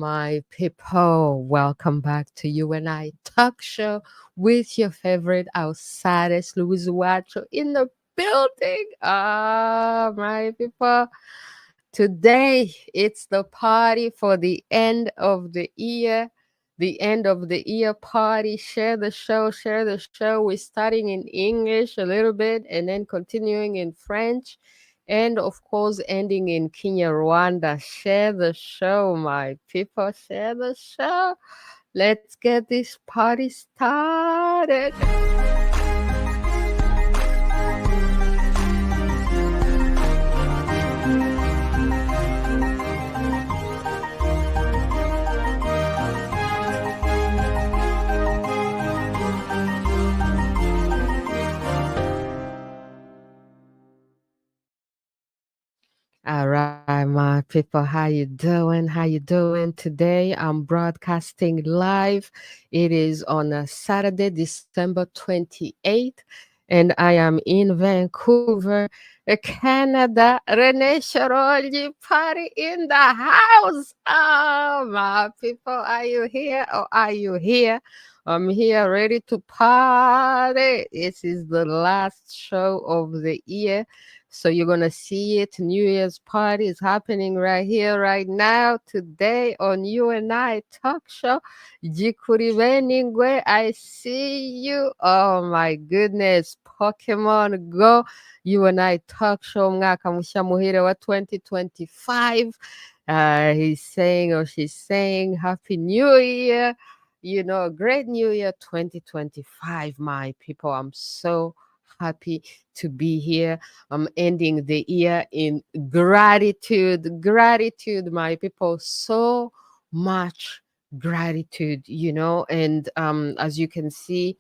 my people. Welcome back to You and I Talk Show with your favorite Ausares, Louise Uwacu in the building. My people. Today, it's the party for the end of the year. The end of the year party. Share the show, share the show. We're starting in English a little bit and then continuing in French and of course ending in KinyaRwanda. Share the show, my people. Share the show. Let's get this party started. All right, my people, how you doing? How you doing today? I'm broadcasting live. It is on a Saturday, December 28th, and I am in Vancouver, Canada. Rene Sharoli party in the house. Oh, my people, are you here or are you here? I'm here ready to party. This is the last show of the year. So you're going to see it. New Year's party is happening right here, right now, today on You and I Talk Show. Jikuri Beningwe, I see you. Oh my goodness. Pokemon Go. You and I Talk Show. Mwaka mushya muhire wa 2025. He's saying or she's saying Happy New Year. You know, great New Year 2025, my people. I'm so happy to be here. I'm ending the year in gratitude. Gratitude, my people. So much gratitude, and as you can see,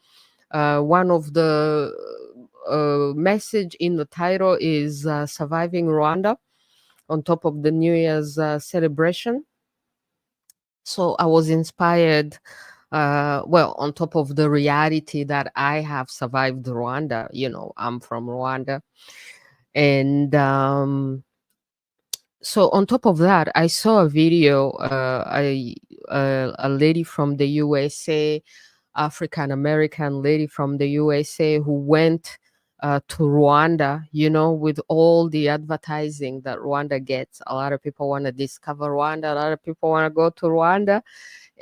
one of the message in the title is surviving Rwanda on top of the New Year's celebration. So I was inspired, on top of the reality that I have survived Rwanda. I'm from Rwanda. And so on top of that, I saw a video, a lady from the USA, African American lady from the USA who went to Rwanda, with all the advertising that Rwanda gets. A lot of people want to discover Rwanda. A lot of people want to go to Rwanda.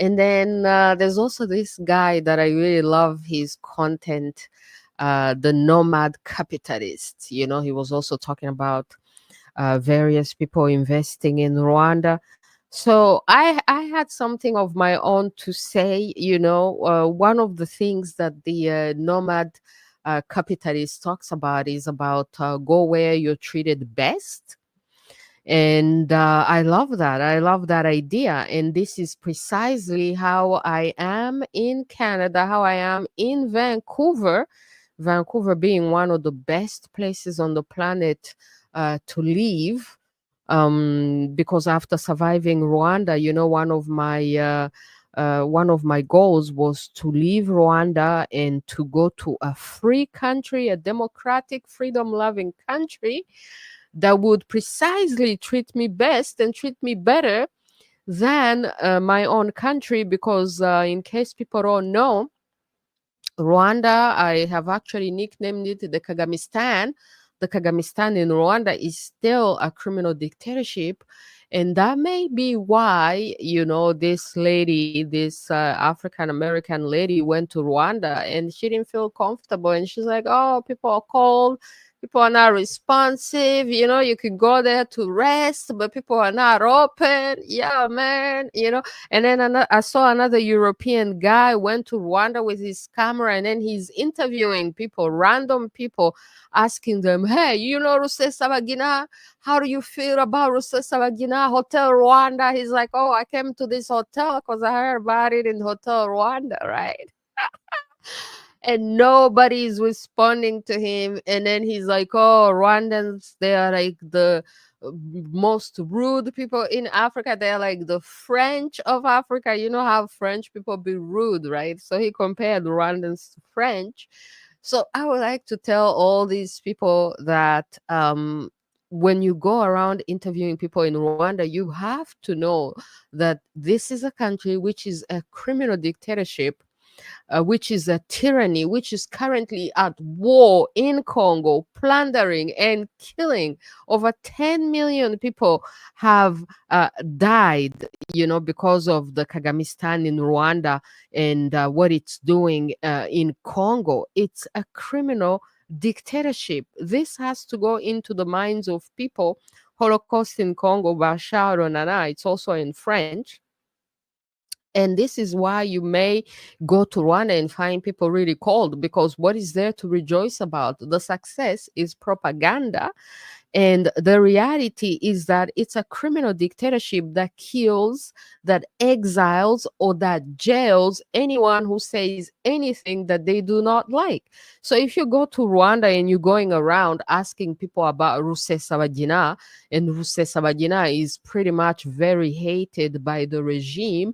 And then there's also this guy that I really love his content, the Nomad capitalist. He was also talking about various people investing in Rwanda. So I had something of my own to say. One of the things that the Nomad capitalist talks about is about go where you're treated best. And I love that. I love that idea. And this is precisely how I am in Canada, how I am in Vancouver. Vancouver being one of the best places on the planet to live. Because after surviving Rwanda, one of my goals was to leave Rwanda and to go to a free country, a democratic, freedom-loving country that would precisely treat me best and treat me better than my own country. Because in case people don't know, Rwanda, I have actually nicknamed it the Kagamistan. The Kagamistan in Rwanda is still a criminal dictatorship. And that may be why, this lady, this African American lady went to Rwanda and she didn't feel comfortable. And she's like, oh, people are cold. People are not responsive. You could go there to rest, but people are not open. Yeah, man. And then I saw another European guy went to Rwanda with his camera, and then he's interviewing people, random people, asking them, hey, Rusesabagina? How do you feel about Rusesabagina, Hotel Rwanda? He's like, oh, I came to this hotel because I heard about it in Hotel Rwanda, right? And nobody's responding to him. And then he's like, oh, Rwandans, they are like the most rude people in Africa. They're like the French of Africa. You know how French people be rude, right? So he compared Rwandans to French. So I would like to tell all these people that when you go around interviewing people in Rwanda, you have to know that this is a country which is a criminal dictatorship, which is a tyranny, which is currently at war in Congo, plundering and killing. Over 10 million people have died, because of the Kagamistan in Rwanda and what it's doing in Congo. It's a criminal dictatorship. This has to go into the minds of people. Holocaust in Congo by Charles Nana. It's also in French. And this is why you may go to Rwanda and find people really cold, because what is there to rejoice about? The success is propaganda. And the reality is that it's a criminal dictatorship that kills, that exiles, or that jails anyone who says anything that they do not like. So if you go to Rwanda and you're going around asking people about Rusesabagina, and Rusesabagina is pretty much very hated by the regime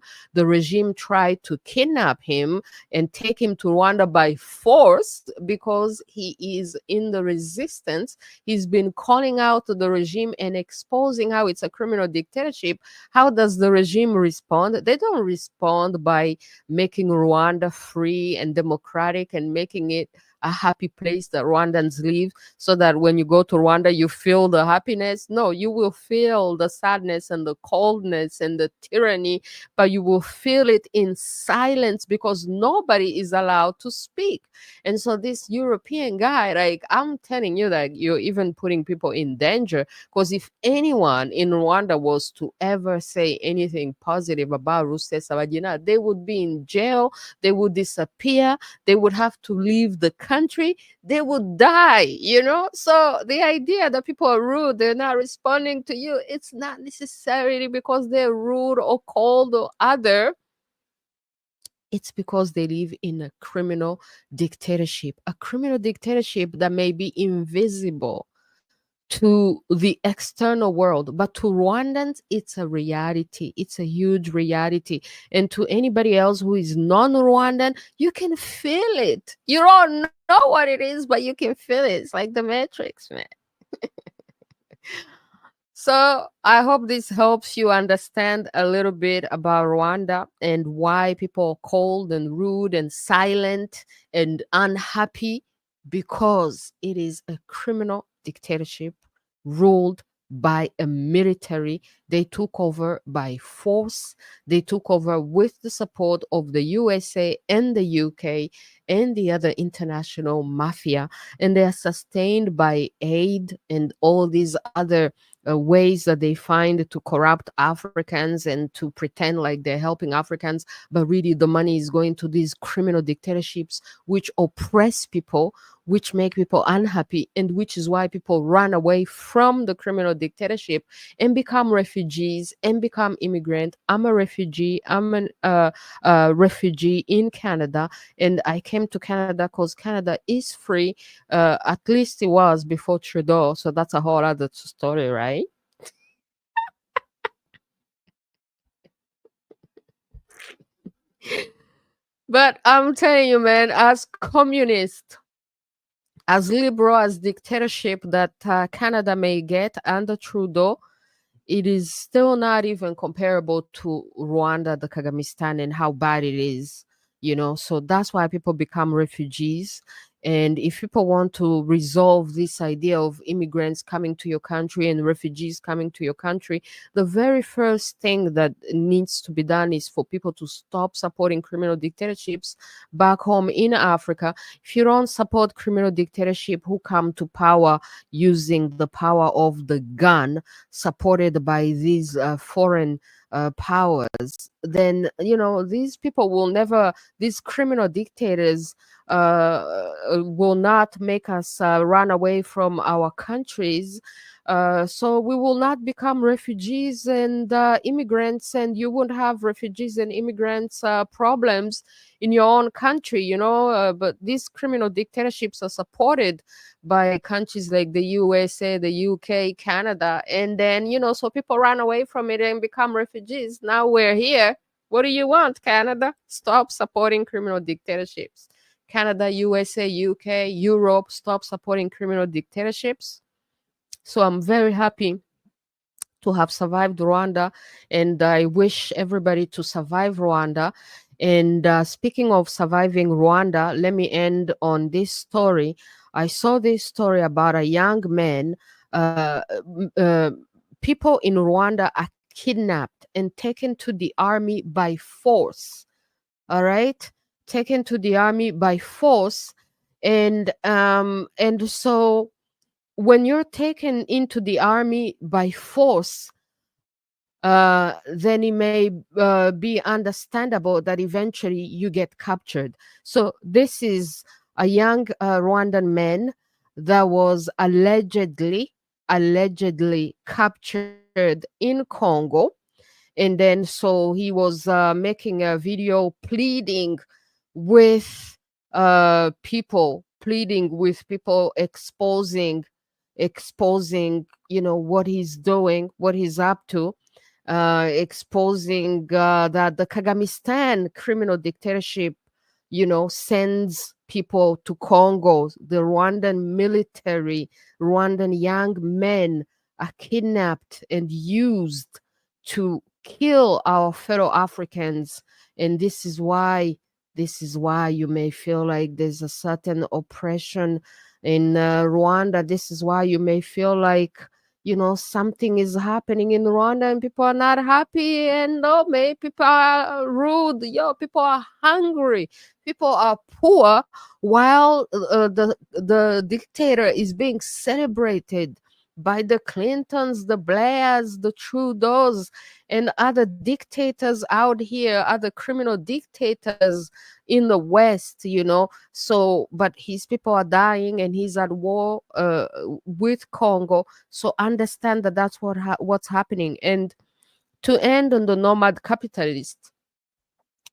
tried to kidnap him and take him to Rwanda by force because he is in the resistance. He's been calling out to the regime and exposing how it's a criminal dictatorship. How does the regime respond? They don't respond by making Rwanda free and democratic and making it a happy place that Rwandans live, so that when you go to Rwanda, you feel the happiness. No, you will feel the sadness and the coldness and the tyranny, but you will feel it in silence because nobody is allowed to speak. And so this European guy, like, I'm telling you that you're even putting people in danger, because if anyone in Rwanda was to ever say anything positive about Rusesabagina, they would be in jail, they would disappear, they would have to leave the country, they would die. So the idea that people are rude, they're not responding to you, it's not necessarily because they're rude or cold or other. It's because they live in a criminal dictatorship, that may be invisible to the external world, but to Rwandans, it's a reality. It's a huge reality. And to anybody else who is non Rwandan, you can feel it. You don't know what it is, but you can feel it. It's like the Matrix, man. So I hope this helps you understand a little bit about Rwanda and why people are cold and rude and silent and unhappy, because it is a criminal dictatorship ruled by a military. They took over by force. They took over with the support of the USA and the UK and the other international mafia. And they are sustained by aid and all these other ways that they find to corrupt Africans and to pretend like they're helping Africans, but really the money is going to these criminal dictatorships which oppress people, which make people unhappy, and which is why people run away from the criminal dictatorship and become refugees and become immigrant. I'm a refugee. I'm a refugee in Canada, and I came to Canada because Canada is free. At least it was before Trudeau, so that's a whole other story, right? But I'm telling you, man, as communist, as liberal as dictatorship that Canada may get under Trudeau, it is still not even comparable to Rwanda, the Kagamistan, and how bad it is. So that's why people become refugees. And if people want to resolve this idea of immigrants coming to your country and refugees coming to your country, the very first thing that needs to be done is for people to stop supporting criminal dictatorships back home in Africa. If you don't support criminal dictatorship who come to power using the power of the gun, supported by these foreign powers, then these people will never, these criminal dictators will not make us run away from our countries. So we will not become refugees and immigrants, and you won't have refugees and immigrants problems in your own country. But these criminal dictatorships are supported by countries like the USA, the UK, Canada, and then so people run away from it and become refugees. Now we're here. What do you want, Canada? Stop supporting criminal dictatorships. Canada, USA, UK, Europe, stop supporting criminal dictatorships. So I'm very happy to have survived Rwanda, and I wish everybody to survive Rwanda. And speaking of surviving Rwanda, let me end on this story. I saw this story about a young man. People in Rwanda are kidnapped and taken to the army by force. All right, taken to the army by force, and so when you're taken into the army by force, then it may be understandable that eventually you get captured. So this is a young Rwandan man that was allegedly captured in Congo, and then so he was making a video pleading with people, exposing, what he's doing, what he's up to, exposing that the Kagamistan criminal dictatorship, sends people to Congo. The Rwandan military, Rwandan young men are kidnapped and used to kill our fellow Africans. And this is why you may feel like there's a certain oppression in Rwanda. This is why you may feel like, something is happening in Rwanda and people are not happy, and oh, maybe people are rude, people are hungry, people are poor, while the dictator is being celebrated by the Clintons, the Blairs, the Trudeaus, and other dictators out here, other criminal dictators in the West, So, but his people are dying, and he's at war with Congo. So understand that that's what's happening. And to end on the nomad capitalist,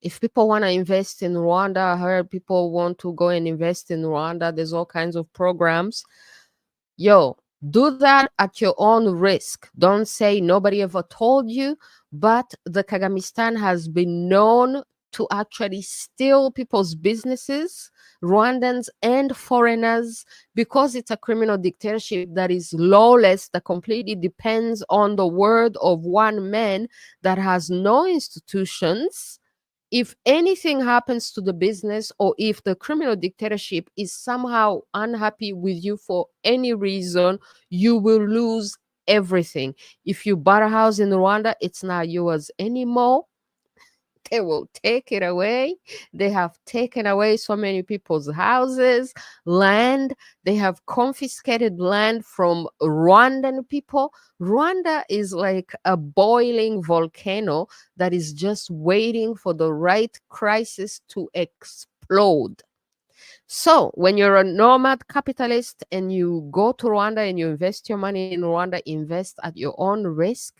if people want to invest in Rwanda, I heard people want to go and invest in Rwanda. There's all kinds of programs. Yo, do that at your own risk. Don't say nobody ever told you. But the Kagamistan has been known to actually steal people's businesses, Rwandans and foreigners, because it's a criminal dictatorship that is lawless, that completely depends on the word of one man, that has no institutions. If anything happens to the business, or if the criminal dictatorship is somehow unhappy with you for any reason, you will lose everything. If you bought a house in Rwanda, it's not yours anymore. They will take it away. They have taken away so many people's houses, land. They have confiscated land from Rwandan people. Rwanda is like a boiling volcano that is just waiting for the right crisis to explode. So, when you're a nomad capitalist and you go to Rwanda and you invest your money in Rwanda, invest at your own risk.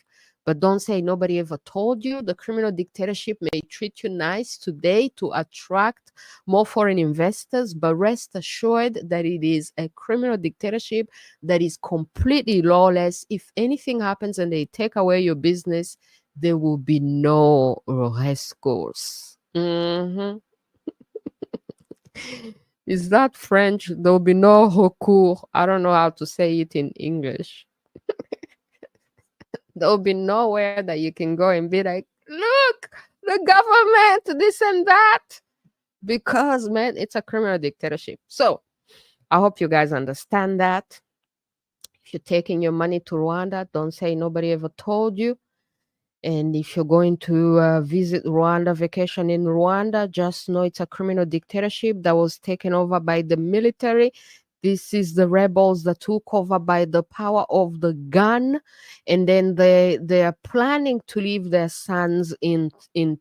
But don't say nobody ever told you. The criminal dictatorship may treat you nice today to attract more foreign investors, but rest assured that it is a criminal dictatorship that is completely lawless. If anything happens and they take away your business, there will be no recourse. Is that French? There will be no recours. I don't know how to say it in English. There will be nowhere that you can go and be like, look, the government, this and that. Because, man, it's a criminal dictatorship. So I hope you guys understand that. If you're taking your money to Rwanda, don't say nobody ever told you. And if you're going to visit Rwanda, vacation in Rwanda, just know it's a criminal dictatorship that was taken over by the military. This is the rebels that took over by the power of the gun, and then they are planning to leave their sons in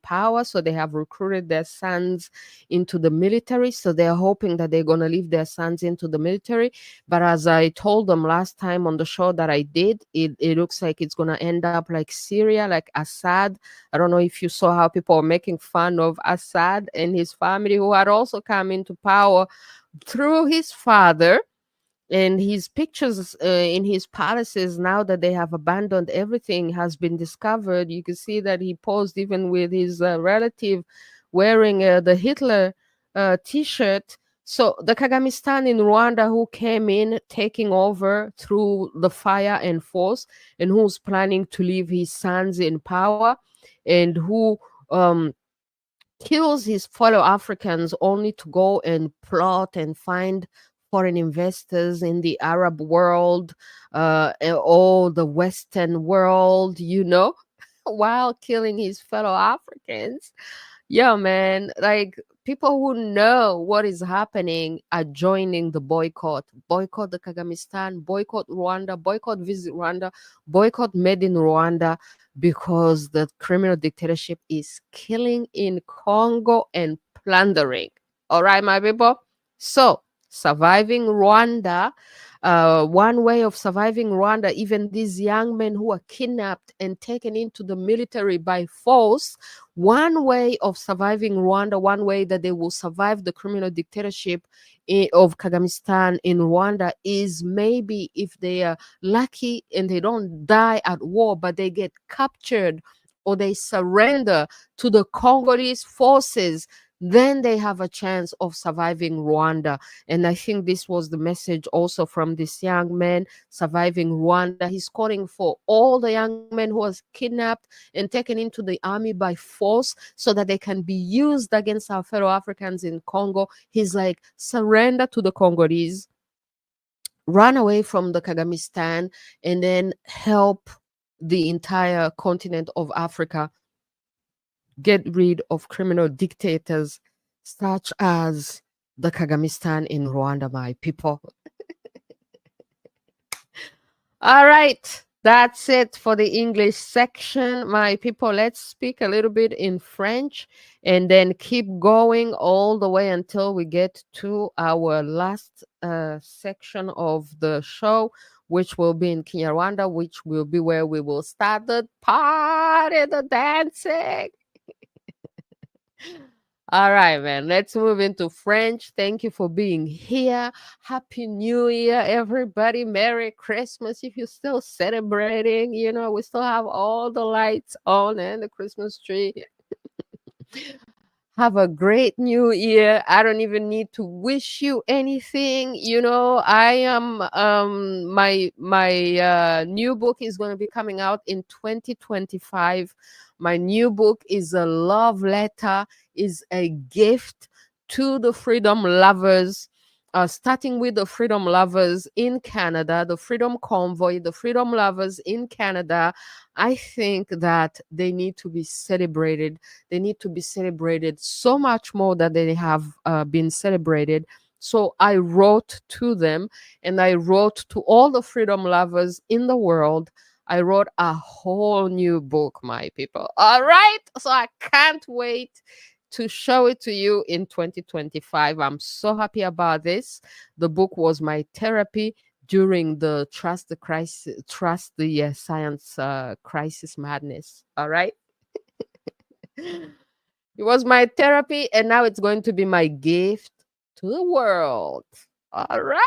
power. So they have recruited their sons into the military. So they're hoping that they're gonna leave their sons into the military. But as I told them last time on the show that I did, it looks like it's gonna end up like Syria, like Assad. I don't know if you saw how people are making fun of Assad and his family, who had also come into power through his father, and his pictures in his palaces, now that they have abandoned everything, has been discovered. You can see that he posed even with his relative wearing the Hitler t-shirt. So the Kagamistan in Rwanda who came in taking over through the fire and force, and who's planning to leave his sons in power, and who um kills his fellow Africans only to go and plot and find foreign investors in the Arab world, or the Western world, while killing his fellow Africans. Yeah, man. Like, people who know what is happening are joining the boycott. Boycott the Kagamistan, boycott Rwanda, boycott Visit Rwanda, boycott Made in Rwanda, because the criminal dictatorship is killing in Congo and plundering. All right, my people. So, surviving Rwanda. One way of surviving Rwanda, even these young men who are kidnapped and taken into the military by force, one way of surviving Rwanda, one way that they will survive the criminal dictatorship of Kagamistan in Rwanda is maybe if they are lucky and they don't die at war, but they get captured or they surrender to the Congolese forces, then they have a chance of surviving Rwanda. And I think this was the message also from this young man surviving Rwanda. He's calling for all the young men who was kidnapped and taken into the army by force so that they can be used against our fellow Africans in Congo. He's like, surrender to the Congolese, run away from the Kagamistan, and then help the entire continent of Africa get rid of criminal dictators such as the Kagamistan in Rwanda, my people. All right. That's it for the English section, my people. Let's speak a little bit in French and then keep going all the way until we get to our last section of the show, which will be in KinyaRwanda, which will be where we will start the party, the dancing. All right, man. Let's move into French. Thank you for being here. Happy New Year, everybody. Merry Christmas. If you're still celebrating, we still have all the lights on and the Christmas tree. Have a great new year. I don't even need to wish you anything. I am my new book is going to be coming out in 2025. My new book is a love letter, is a gift to the freedom lovers. Starting with the freedom lovers in Canada, the freedom convoy, the freedom lovers in Canada. I think that they need to be celebrated. They need to be celebrated so much more than they have been celebrated. So I wrote to them, and I wrote to all the freedom lovers in the world. I wrote a whole new book, my people. All right. So I can't wait to show it to you in 2025. I'm so happy about this. The book was my therapy during the trust the science crisis madness. All right. It was my therapy, and now it's going to be my gift to the world. All right.